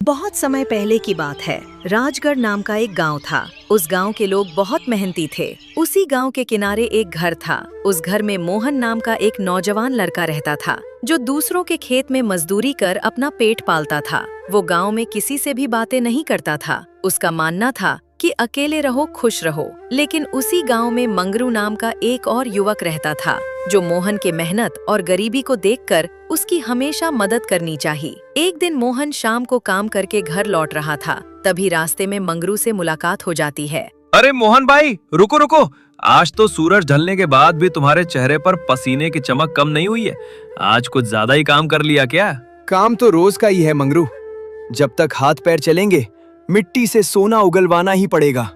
बहुत समय पहले की बात है। राजगढ़ नाम का एक गांव था। उस गांव के लोग बहुत मेहनती थे। उसी गांव के किनारे एक घर था। उस घर में मोहन नाम का एक नौजवान लड़का रहता था, जो दूसरों के खेत में मजदूरी कर अपना पेट पालता था। वो गांव में किसी से भी बातें नहीं करता था। उसका मानना था कि अकेले रहो, खुश रहो। लेकिन उसी गांव में मंगरू नाम का एक और युवक रहता था, जो मोहन के मेहनत और गरीबी को देखकर उसकी हमेशा मदद करनी चाहिए। एक दिन मोहन शाम को काम करके घर लौट रहा था। तभी रास्ते में मंगरू से मुलाकात हो जाती है। अरे मोहन भाई, रुको रुको। आज तो सूरज ढलने के बाद भी तुम्हारे चेहरे पर पसीने की चमक कम नहीं हुई है। आज कुछ ज्यादा ही काम कर लिया क्या? काम तो रोज का ही है मंगरू। जब तक हाथ पैर चलेंगे, मिट्टी से सोना उगलवाना ही पड़ेगा।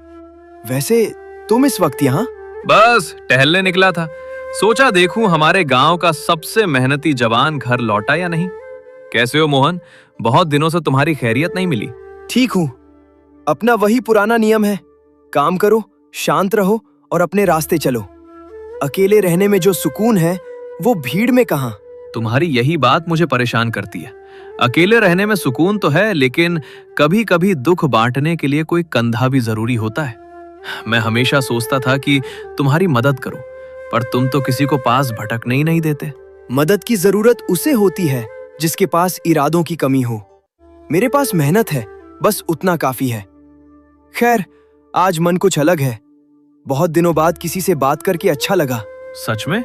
वैसे तुम इस वक्त यहाँ? बस टहलने निकला था। सोचा देखूं हमारे गांव का सबसे मेहनती जवान घर लौटा या नहीं। कैसे हो मोहन? बहुत दिनों से तुम्हारी खैरियत नहीं मिली। ठीक हूँ। अपना वही पुराना नियम है, काम करो, शांत रहो और अपने रास्ते चलो। अकेले रहने में जो सुकून है वो भीड़ में कहाँ। तुम्हारी यही बात मुझे परेशान करती है। अकेले रहने में सुकून तो है, लेकिन कभी कभी दुख बांटने के लिए कोई कंधा भी जरूरी होता है। मैं हमेशा सोचता था कि तुम्हारी मदद करूं, पर तुम तो किसी को पास भटकने ही नहीं देते। मदद की जरूरत उसे होती है जिसके पास इरादों की कमी हो। मेरे पास मेहनत है, बस उतना काफी है। खैर, आज मन कुछ अलग है। बहुत दिनों बाद किसी से बात करके अच्छा लगा। सच में?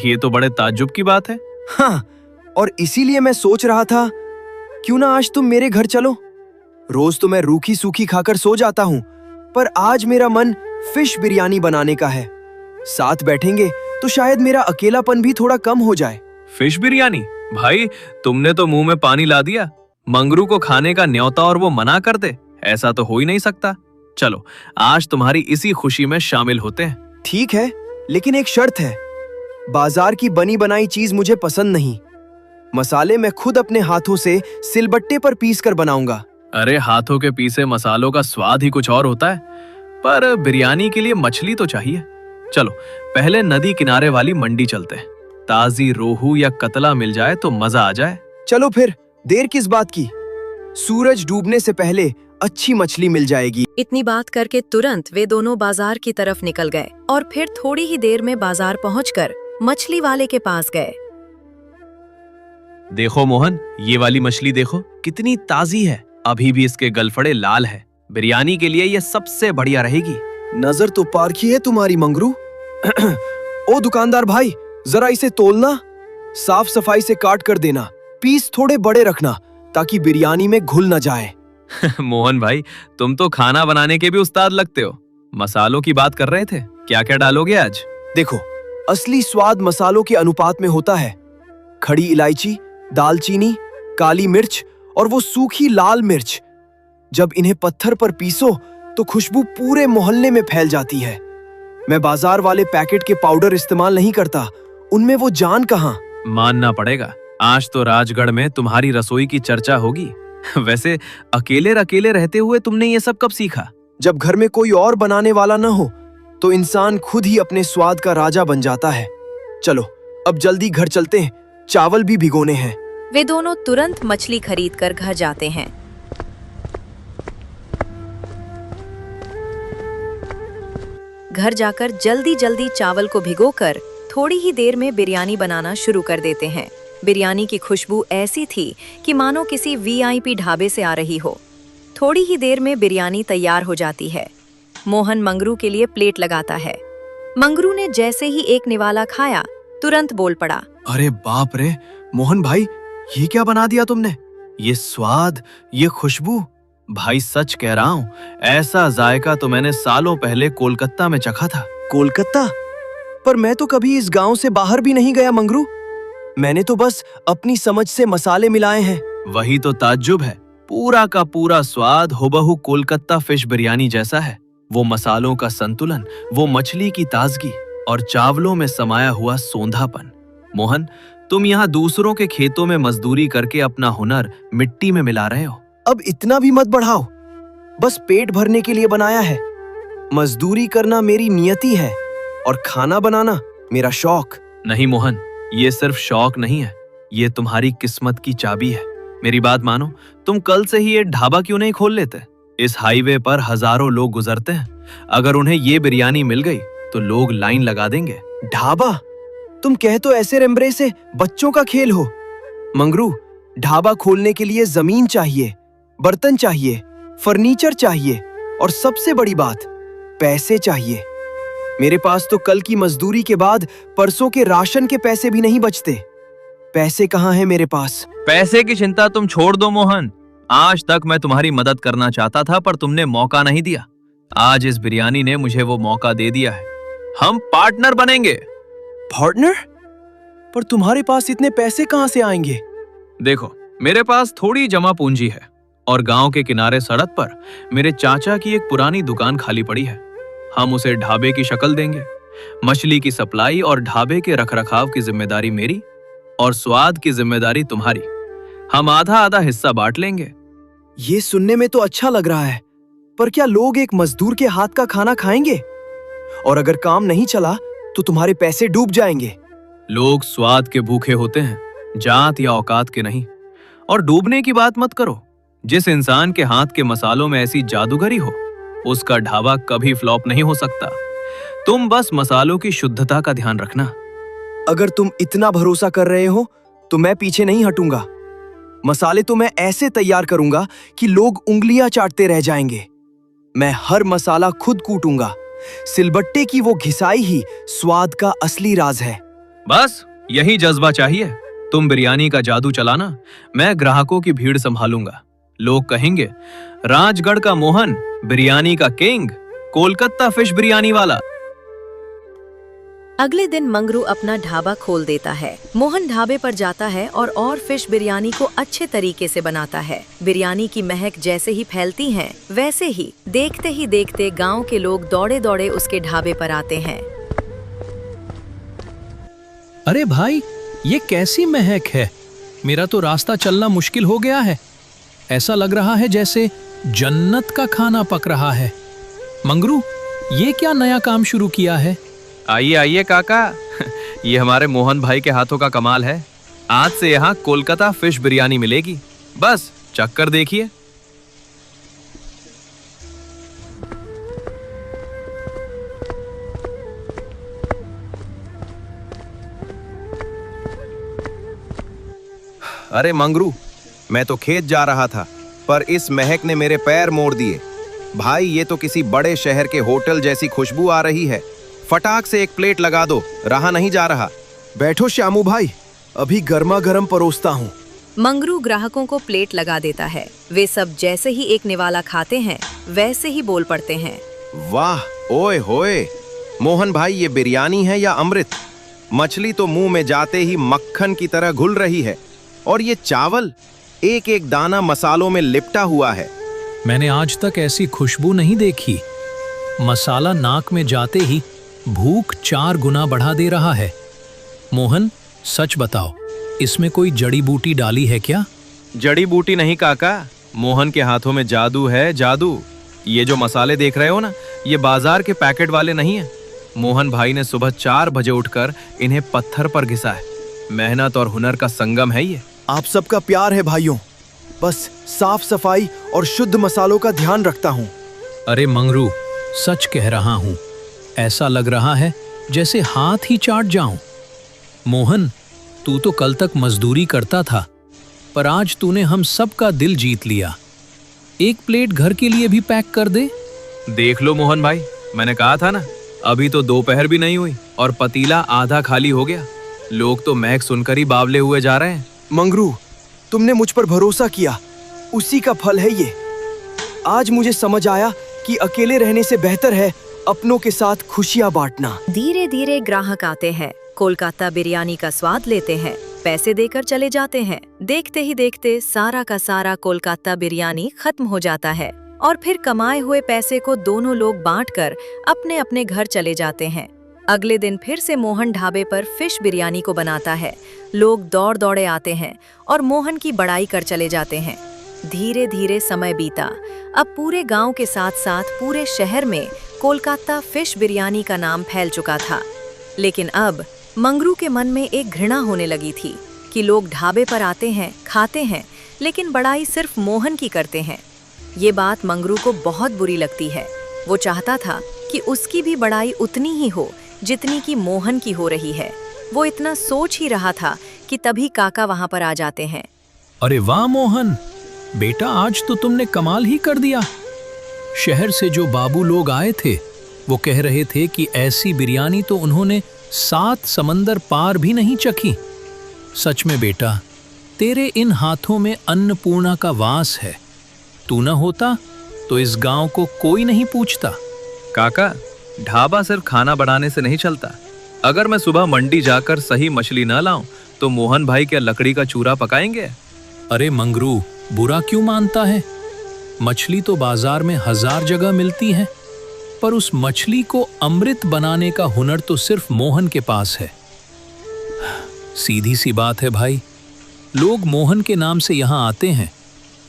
ये तो बड़े ताज्जुब की बात है। हाँ, और इसीलिए मैं सोच रहा था, क्यों ना आज तुम मेरे घर चलो। रोज तो मैं रूखी सूखी खाकर सो जाता हूँ, पर आज मेरा मन फिश बिरयानी बनाने का है। साथ बैठेंगे तो शायद मेरा अकेलापन भी थोड़ा कम हो जाए। फिश बिरयानी? भाई, तुमने तो मुंह में पानी ला दिया। मंगरू को खाने का न्योता और वो मना कर दे, ऐसा तो हो ही नहीं सकता। चलो, आज तुम्हारी इसी खुशी में शामिल होते हैं। ठीक है, लेकिन एक शर्त है। बाजार की बनी बनाई चीज मुझे पसंद नहीं। मसाले मैं खुद अपने हाथों से सिलबट्टे पर पीस कर बनाऊंगा। अरे, हाथों के पीसे मसालों का स्वाद ही कुछ और होता है। पर बिरयानी के लिए मछली तो चाहिए। चलो, पहले नदी किनारे वाली मंडी चलते हैं। ताजी रोहू या कतला मिल जाए तो मजा आ जाए। चलो फिर, देर किस बात की। सूरज डूबने से पहले अच्छी मछली मिल जाएगी। इतनी बात करके तुरंत वे दोनों बाजार की तरफ निकल गए और फिर थोड़ी ही देर में बाजार पहुंचकर मछली वाले के पास गए। देखो मोहन, ये वाली मछली देखो, कितनी ताजी है। अभी भी इसके गलफड़े लाल है। बिरयानी के लिए ये सबसे बढ़िया रहेगी। नजर तो पारखी है तुम्हारी मंगरू। ओ दुकानदार भाई, जरा इसे तोलना। साफ सफाई से काट कर देना। पीस थोड़े बड़े रखना ताकि बिरयानी में घुल न जाए। मोहन भाई, तुम तो खाना बनाने के भी उस्ताद लगते हो। मसालों की बात कर रहे थे, क्या क्या डालोगे आज? देखो, असली स्वाद मसालों के अनुपात में होता है। खड़ी इलायची, दालचीनी, काली मिर्च और वो सूखी लाल मिर्च। जब इन्हें पत्थर पर पीसो तो खुशबू पूरे मोहल्ले में फैल जाती है। मैं बाजार वाले पैकेट के पाउडर इस्तेमाल नहीं करता, उनमें वो जान कहाँ। मानना पड़ेगा, आज तो राजगढ़ में तुम्हारी रसोई की चर्चा होगी। वैसे अकेले अकेले रहते हुए तुमने ये सब कब सीखा? जब घर में कोई और बनाने वाला न हो तो इंसान खुद ही अपने स्वाद का राजा बन जाता है। चलो, अब जल्दी घर चलते हैं, चावल भी भिगोने हैं। वे दोनों तुरंत मछली खरीदकर घर जाते हैं। घर जाकर जल्दी जल्दी चावल को भिगोकर थोड़ी ही देर में बिरयानी बनाना शुरू कर देते हैं। बिरयानी की खुशबू ऐसी थी कि मानो किसी वीआईपी ढाबे से आ रही हो। थोड़ी ही देर में बिरयानी तैयार हो जाती है। मोहन मंगरू के लिए प्लेट लगाता है। मंगरू ने जैसे ही एक निवाला खाया, तुरंत बोल पड़ा, अरे बाप रे मोहन भाई, ये क्या बना दिया तुमने? ये स्वाद, ये खुशबू। भाई सच कह रहा हूँ, ऐसा जायका तो मैंने सालों पहले कोलकाता में चखा था। कोलकाता? पर मैं तो कभी इस गांव से बाहर भी नहीं गया मंगरू। मैंने तो बस अपनी समझ से मसाले मिलाए हैं। वही तो ताज्जुब है। पूरा का पूरा स्वाद हुबहू कोलकाता फिश बिरयानी जैसा है। वो मसालों का संतुलन, वो मछली की ताजगी और चावलों में समाया हुआ सोंधापन। मोहन, तुम यहाँ दूसरों के खेतों में मजदूरी करके अपना हुनर मिट्टी में मिला रहे हो। अब इतना भी मत बढ़ाओ। बस पेट भरने के लिए बनाया है। मजदूरी करना मेरी नियति है और खाना बनाना मेरा शौक। नहीं मोहन, ये सिर्फ शौक नहीं है, ये तुम्हारी किस्मत की चाबी है। मेरी बात मानो, तुम कल से ही ये ढाबा क्यों नहीं खोल लेते? इस हाईवे पर हजारों लोग गुजरते हैं। अगर उन्हें ये बिरयानी मिल गई तो लोग लाइन लगा देंगे। ढाबा? तुम कह तो ऐसे रेमब्रे से बच्चों का खेल हो। मंगरू, ढाबा खोलने के लिए जमीन चाहिए, बर्तन चाहिए, फर्नीचर चाहिए और सबसे बड़ी बात, पैसे चाहिए। मेरे पास तो कल की मजदूरी के बाद परसों के राशन के पैसे भी नहीं बचते। पैसे कहाँ हैं मेरे पास? पैसे की चिंता तुम छोड़ दो मोहन। आज तक मैं तुम्हारी मदद करना चाहता था पर तुमने मौका नहीं दिया। आज इस बिरयानी ने मुझे वो मौका दे दिया है। हम पार्टनर बनेंगे। पार्टनर? पर तुम्हारे पास इतने पैसे कहाँ से आएंगे? देखो, मेरे पास थोड़ी जमा पूंजी है और गांव के किनारे सड़क पर मेरे चाचा की एक पुरानी दुकान खाली पड़ी है। हम उसे ढाबे की शक्ल देंगे। मछली की सप्लाई और ढाबे के रखरखाव की जिम्मेदारी मेरी और स्वाद की जिम्मेदारी तुम्हारी। हम आधा आधा हिस्सा बांट लेंगे। ये सुनने में तो अच्छा लग रहा है, पर क्या लोग एक मजदूर के हाथ का खाना खाएंगे? और अगर काम नहीं चला तो तुम्हारे पैसे डूब जाएंगे। लोग स्वाद के भूखे होते हैं, जात या औकात के नहीं। और डूबने की बात मत करो। जिस इंसान के हाथ के मसालों में ऐसी जादूगरी हो, उसका ढाबा कभी फ्लॉप नहीं हो सकता। तुम बस मसालों की शुद्धता का ध्यान रखना। अगर तुम इतना भरोसा कर रहे हो तो मैं पीछे नहीं हटूंगा। मसाले तो मैं ऐसे तैयार करूंगा कि लोग उंगलियां चाटते रह जाएंगे। मैं हर मसाला खुद कूटूंगा। सिलबट्टे की वो घिसाई ही स्वाद का असली राज है। बस यही जज्बा चाहिए। तुम बिरयानी का जादू चलाना, मैं ग्राहकों की भीड़ संभालूंगा। लोग कहेंगे, राजगढ़ का मोहन, बिरयानी का किंग, कोलकाता फिश बिरयानी वाला। अगले दिन मंगरू अपना ढाबा खोल देता है। मोहन ढाबे पर जाता है और फिश बिरयानी को अच्छे तरीके से बनाता है। बिरयानी की महक जैसे ही फैलती है, वैसे ही देखते गांव के लोग दौड़े दौड़े उसके ढाबे पर आते हैं। अरे भाई, ये कैसी महक है? मेरा तो रास्ता चलना मुश्किल हो गया है। ऐसा लग रहा है जैसे जन्नत का खाना पक रहा है। मंगरू, ये क्या नया काम शुरू किया है? आइए आइए काका, ये हमारे मोहन भाई के हाथों का कमाल है। आज से यहाँ कोलकाता फिश बिरयानी मिलेगी। बस चक्कर देखिए। अरे मंगरू, मैं तो खेत जा रहा था, पर इस महक ने मेरे पैर मोड़ दिए। भाई, ये तो किसी बड़े शहर के होटल जैसी खुशबू आ रही है। फटाक से एक प्लेट लगा दो, रहा नहीं जा रहा। बैठो श्यामू भाई, अभी गर्मा गर्म परोसता हूँ। मंगरू ग्राहकों को प्लेट लगा देता है। वे सब जैसे ही एक निवाला खाते हैं, वैसे ही बोल पड़ते हैं, वाह, ओए होए, मोहन भाई, ये बिरयानी है या अमृत? मछली तो मुंह में जाते ही मक्खन की तरह घुल रही है, और ये चावल एक एक दाना मसालों में लिपटा हुआ है। मैंने आज तक ऐसी खुशबू नहीं देखी। मसाला नाक में जाते ही भूख 4 गुना बढ़ा दे रहा है। मोहन, सच बताओ, इसमें कोई जड़ी बूटी डाली है क्या? जड़ी बूटी नहीं काका, मोहन के हाथों में जादू है, जादू। ये जो मसाले देख रहे हो ना, ये बाजार के पैकेट वाले नहीं है। मोहन भाई ने सुबह 4 बजे उठकर इन्हें पत्थर पर घिसा है। मेहनत और हुनर का संगम है ये। आप सबका प्यार है भाइयों। बस साफ सफाई और शुद्ध मसालों का ध्यान रखता हूँ। अरे मंगरू, सच कह रहा हूं, ऐसा लग रहा है जैसे हाथ ही चाट जाऊं। मोहन, तू तो कल तक मजदूरी करता था, पर आज तूने हम सब का दिल जीत लिया। एक प्लेट घर के लिए भी पैक कर दे। देख लो मोहन भाई, मैंने कहा था ना, अभी तो दोपहर भी नहीं हुई और पतीला आधा खाली हो गया। लोग तो महक सुनकर ही बावले हुए जा रहे हैं। मंगरू, तुमने मुझ पर भरोसा किया, उसी का फल है ये। आज मुझे समझ आया कि अकेले रहने से बेहतर है अपनों के साथ खुशियां बांटना। धीरे धीरे ग्राहक आते हैं, कोलकाता बिरयानी का स्वाद लेते हैं, पैसे देकर चले जाते हैं। देखते ही देखते सारा का सारा कोलकाता बिरयानी खत्म हो जाता है और फिर कमाए हुए पैसे को दोनों लोग बांटकर अपने अपने घर चले जाते हैं। अगले दिन फिर से मोहन ढाबे पर फिश बिरयानी को बनाता है। लोग दौड़ दौड़े आते हैं और मोहन की बड़ाई कर चले जाते हैं। धीरे धीरे समय बीता। अब पूरे गांव के साथ साथ पूरे शहर में कोलकाता फिश बिरयानी का नाम फैल चुका था। लेकिन अब मंगरू के मन में एक घृणा होने लगी थी कि लोग ढाबे पर आते हैं, खाते हैं, लेकिन बड़ाई सिर्फ मोहन की करते हैं। ये बात मंगरू को बहुत बुरी लगती है। वो चाहता था कि उसकी भी बड़ाई उतनी ही हो जितनी कि मोहन की हो रही है। वो इतना सोच ही रहा था कि तभी काका वहां पर आ जाते हैं। अरे वाह मोहन, बेटा आज तो तुमने कमाल ही कर दिया। शहर से जो बाबू लोग आए थे वो कह रहे थे कि ऐसी बिरयानी तो उन्होंने 7 समंदर पार भी नहीं चखी। सच में बेटा, तेरे इन हाथों में अन्नपूर्णा का वास है। तू न होता तो इस गांव को कोई नहीं पूछता। काका, ढाबा सिर्फ खाना बनाने से नहीं चलता। अगर मैं सुबह मंडी जाकर सही मछली न लाऊं तो मोहन भाई क्या लकड़ी का चूरा पकाएंगे? अरे मंगरू, बुरा क्यों मानता है? मछली तो बाजार में 1000 जगह मिलती है, पर उस मछली को अमृत बनाने का हुनर तो सिर्फ मोहन के पास है। सीधी सी बात है भाई, लोग मोहन के नाम से यहाँ आते हैं,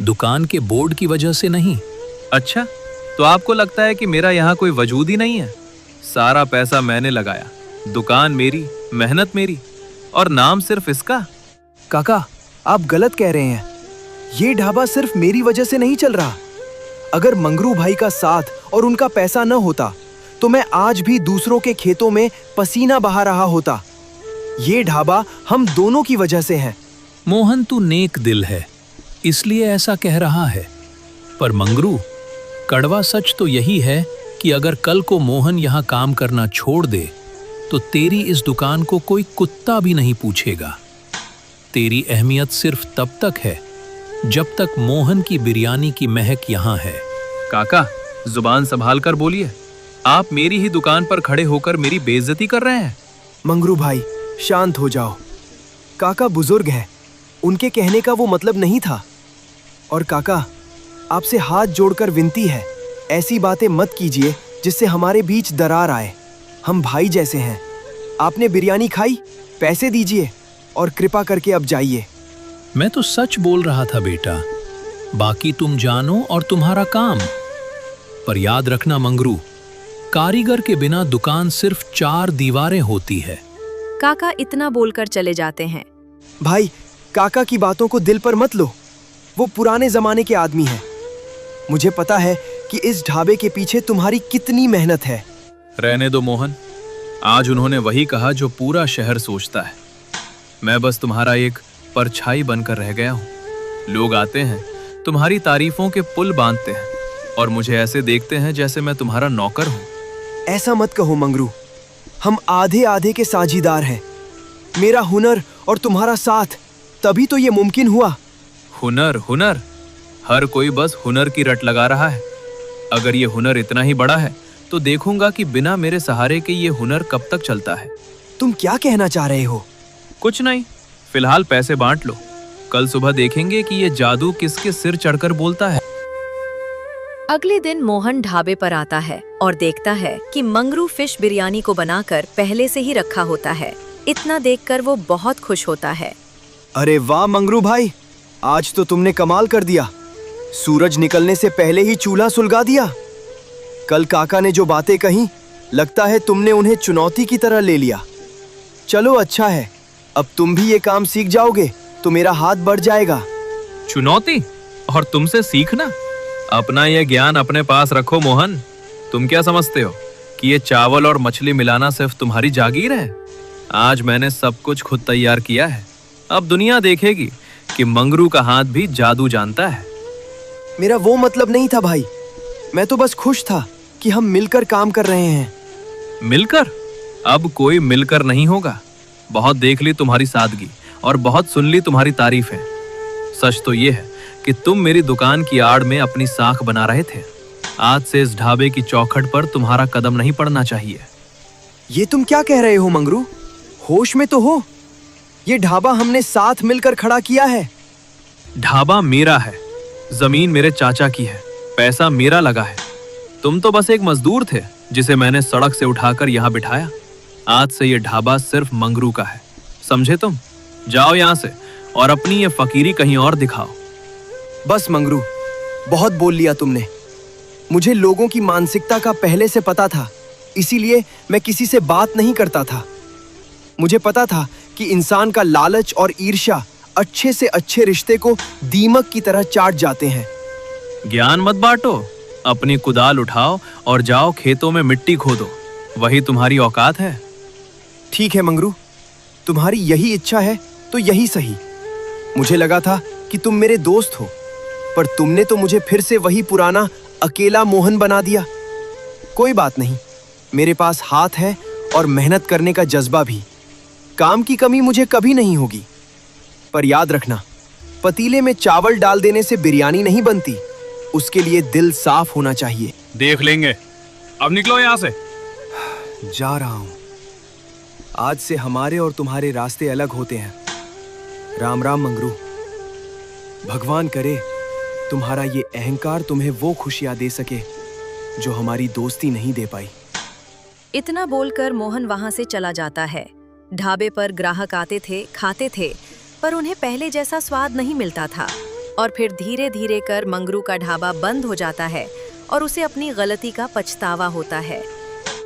दुकान के बोर्ड की वजह से नहीं। अच्छा, तो आपको लगता है कि मेरा यहाँ कोई वजूद ही नहीं है? सारा पैसा मैंने लगाया, दुकान मेरी, मेहनत मेरी, और नाम सिर्फ इसका। काका, आप गलत कह रहे हैं। ये ढाबा सिर्फ मेरी वजह से नहीं चल रहा। अगर मंगरू भाई का साथ और उनका पैसा न होता तो मैं आज भी दूसरों के खेतों में पसीना बहा रहा होता। ये ढाबा हम दोनों की वजह से है। मोहन, तू नेक दिल है इसलिए ऐसा कह रहा है, पर मंगरू, कड़वा सच तो यही है कि अगर कल को मोहन यहाँ काम करना छोड़ दे तो तेरी इस दुकान को कोई कुत्ता भी नहीं पूछेगा। तेरी अहमियत सिर्फ तब तक है जब तक मोहन की बिरयानी की महक यहाँ है। काका, जुबान संभाल कर बोलिए। आप मेरी ही दुकान पर खड़े होकर मेरी बेइज्जती कर रहे हैं। मंगरू भाई, शांत हो जाओ। काका बुजुर्ग हैं, उनके कहने का वो मतलब नहीं था। और काका, आपसे हाथ जोड़कर विनती है, ऐसी बातें मत कीजिए जिससे हमारे बीच दरार आए। हम भाई जैसे हैं। आपने बिरयानी खाई, पैसे दीजिए और कृपा करके अब जाइए। मैं तो सच बोल रहा था बेटा, बाकी तुम जानो और तुम्हारा काम। पर याद रखना मंगरू, कारीगर के बिना दुकान सिर्फ 4 दीवारें होती है। काका इतना बोलकर चले जाते हैं। भाई, काका की बातों को दिल पर मत लो। वो पुराने जमाने के आदमी हैं। मुझे पता है कि इस ढाबे के पीछे तुम्हारी कितनी मेहनत है। रहने दो मोहन, आज उन्होंने वही कहा जो पूरा शहर सोचता है। मैं बस तुम्हारा एक परछाई बनकर रह गया हूँ। लोग आते हैं, तुम्हारी तारीफों के पुल बांधते हैं और मुझे ऐसे देखते हैं जैसे मैं तुम्हारा नौकर हूँ। ऐसा मत कहो मंगरू, हम आधे आधे के साझीदार हैं। मेरा हुनर और तुम्हारा साथ, तभी तो ये मुमकिन हुआ। हुनर हुनर, हर कोई बस हुनर की रट लगा रहा है। अगर ये हुनर इतना ही बड़ा है तो देखूंगा कि बिना मेरे सहारे के ये हुनर कब तक चलता है। तुम क्या कहना चाह रहे हो? कुछ नहीं, फिलहाल पैसे बांट लो। कल सुबह देखेंगे कि ये जादू किसके सिर चढ़कर बोलता है। अगले दिन मोहन ढाबे पर आता है और देखता है कि मंगरू फिश बिरयानी को बनाकर पहले से ही रखा होता है। इतना देखकर वो बहुत खुश होता है। अरे वाह मंगरू भाई, आज तो तुमने कमाल कर दिया। सूरज निकलने से पहले ही चूल्हा सुलगा दिया। कल काका ने जो बातें कही, लगता है तुमने उन्हें चुनौती की तरह ले लिया। चलो अच्छा है, अब तुम भी ये काम सीख जाओगे तो मेरा हाथ बढ़ जाएगा। चुनौती? और तुमसे सीखना? अपना ये ज्ञान अपने पास रखो मोहन। तुम क्या समझते हो कि ये चावल और मछली मिलाना सिर्फ तुम्हारी जागीर है? आज मैंने सब कुछ खुद तैयार किया है। अब दुनिया देखेगी कि मंगरू का हाथ भी जादू जानता है। मेरा वो मतलब नहीं था भाई, मैं तो बस खुश था कि हम मिलकर काम कर रहे हैं। मिलकर? अब कोई मिलकर नहीं होगा। बहुत देख ली तुम्हारी सादगी और बहुत सुन ली तुम्हारी तारीफें। सच तो ये है कि तुम मेरी दुकान की आड़ में अपनी साख बना रहे थे। आज से इस ढाबे की चौखट पर तुम्हारा कदम नहीं पड़ना चाहिए। ये तुम क्या कह रहे हो मंगरू? होश में तो हो। ये ढाबा हमने साथ मिलकर खड़ा किया है। ढाबा मेरा है, जमीन मेरे चाचा की है, पैसा मेरा लगा है। तुम तो बस एक मजदूर थे जिसे मैंने सड़क से उठाकर यहाँ बिठाया। आज से ये ढाबा सिर्फ मंगरू का है, समझे तुम? जाओ यहाँ से और अपनी ये फकीरी कहीं और दिखाओ। बस मंगरू, बहुत बोल लिया तुमने। मुझे लोगों की मानसिकता का पहले से पता था, इसीलिए मैं किसी से बात नहीं करता था। मुझे पता था कि इंसान का लालच और ईर्ष्या अच्छे से अच्छे रिश्ते को दीमक की तरह चाट जाते हैं। ज्ञान मत बांटो, अपनी कुदाल उठाओ और जाओ खेतों में मिट्टी खोदो, वही तुम्हारी औकात है। ठीक है मंगरू, तुम्हारी यही इच्छा है तो यही सही। मुझे लगा था कि तुम मेरे दोस्त हो, पर तुमने तो मुझे फिर से वही पुराना अकेला मोहन बना दिया। कोई बात नहीं, मेरे पास हाथ है और मेहनत करने का जज्बा भी। काम की कमी मुझे कभी नहीं होगी। पर याद रखना, पतीले में चावल डाल देने से बिरयानी नहीं बनती, उसके लिए दिल साफ होना चाहिए। देख लेंगे, अब निकलो यहाँ से। जा रहा हूं। आज से हमारे और तुम्हारे रास्ते अलग होते हैं। राम राम मंगरू। भगवान करे तुम्हारा ये अहंकार तुम्हें वो खुशियां दे सके जो हमारी दोस्ती नहीं दे पाई। इतना बोलकर मोहन वहां से चला जाता है। ढाबे पर ग्राहक आते थे, खाते थे, पर उन्हें पहले जैसा स्वाद नहीं मिलता था। और फिर धीरे धीरे कर मंगरू का ढाबा बंद हो जाता है और उसे अपनी गलती का पछतावा होता है।